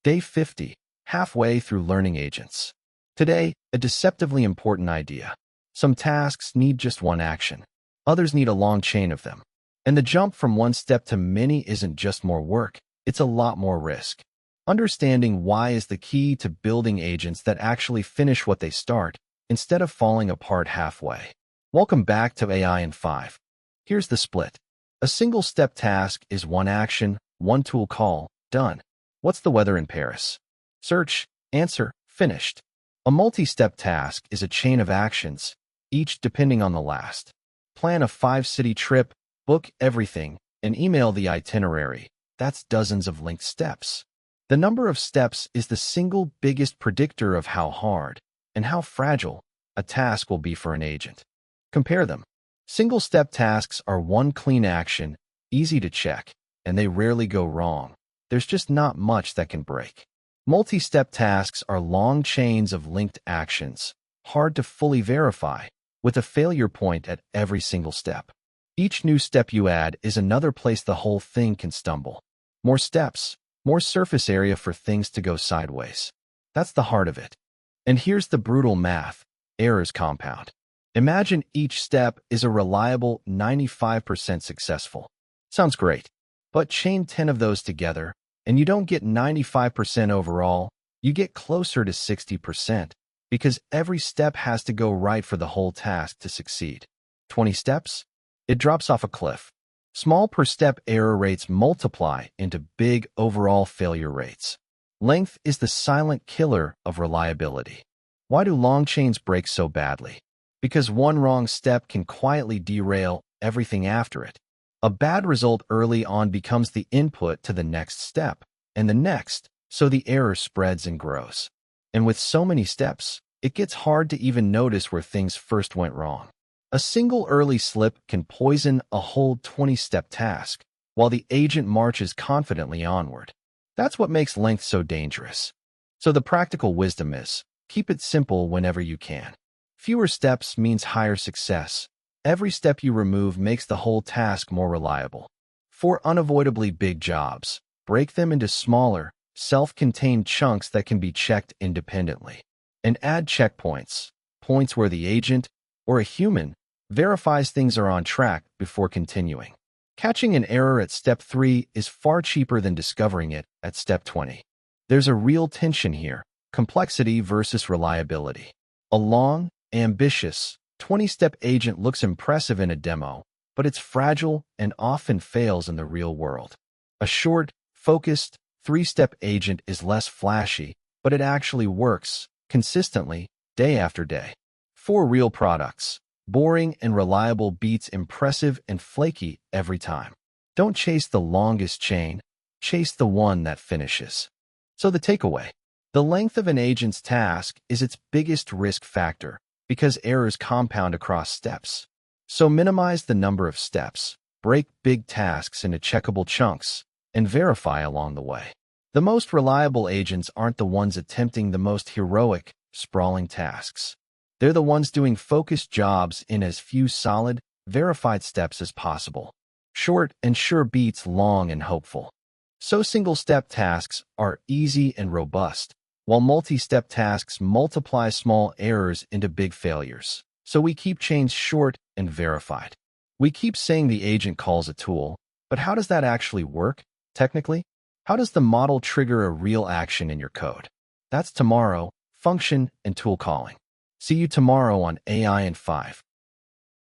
Day 50, halfway through learning agents. Today, a deceptively important idea. Some tasks need just one action. Others need a long chain of them. And the jump from one step to many isn't just more work, it's a lot more risk. Understanding why is the key to building agents that actually finish what they start, instead of falling apart halfway. Welcome back to AI in 5. Here's the split. A single-step task is one action, one tool call, done. What's the weather in Paris? Search, answer, finished. A multi-step task is a chain of actions, each depending on the last. Plan a 5-city trip, book everything, and email the itinerary. That's dozens of linked steps. The number of steps is the single biggest predictor of how hard and how fragile a task will be for an agent. Compare them. Single-step tasks are one clean action, easy to check, and they rarely go wrong. There's just not much that can break. Multi-step tasks are long chains of linked actions, hard to fully verify, with a failure point at every single step. Each new step you add is another place the whole thing can stumble. More steps, more surface area for things to go sideways. That's the heart of it. And here's the brutal math. Errors compound. Imagine each step is a reliable 95% successful. Sounds great. But chain 10 of those together, and you don't get 95% overall, you get closer to 60%, because every step has to go right for the whole task to succeed. 20 steps? It drops off a cliff. Small per-step error rates multiply into big overall failure rates. Length is the silent killer of reliability. Why do long chains break so badly? Because one wrong step can quietly derail everything after it. A bad result early on becomes the input to the next step, and the next, so the error spreads and grows. And with so many steps, it gets hard to even notice where things first went wrong. A single early slip can poison a whole 20-step task, while the agent marches confidently onward. That's what makes length so dangerous. So the practical wisdom is, keep it simple whenever you can. Fewer steps means higher success. Every step you remove makes the whole task more reliable. For unavoidably big jobs, break them into smaller, self-contained chunks that can be checked independently. And add checkpoints, points where the agent, or a human, verifies things are on track before continuing. Catching an error at step 3 is far cheaper than discovering it at step 20. There's a real tension here, complexity versus reliability. A long, ambitious, 20-step agent looks impressive in a demo, but it's fragile and often fails in the real world. A short, focused, 3-step agent is less flashy, but it actually works, consistently, day after day. 4 real products. Boring and reliable beats impressive and flaky every time. Don't chase the longest chain, chase the one that finishes. So the takeaway. The length of an agent's task is its biggest risk factor, because errors compound across steps. So minimize the number of steps, break big tasks into checkable chunks, and verify along the way. The most reliable agents aren't the ones attempting the most heroic, sprawling tasks. They're the ones doing focused jobs in as few solid, verified steps as possible. Short and sure beats long and hopeful. So single-step tasks are easy and robust, while multi-step tasks multiply small errors into big failures. So we keep chains short and verified. We keep saying the agent calls a tool, but how does that actually work, technically? How does the model trigger a real action in your code? That's tomorrow, function and tool calling. See you tomorrow on AI in 5.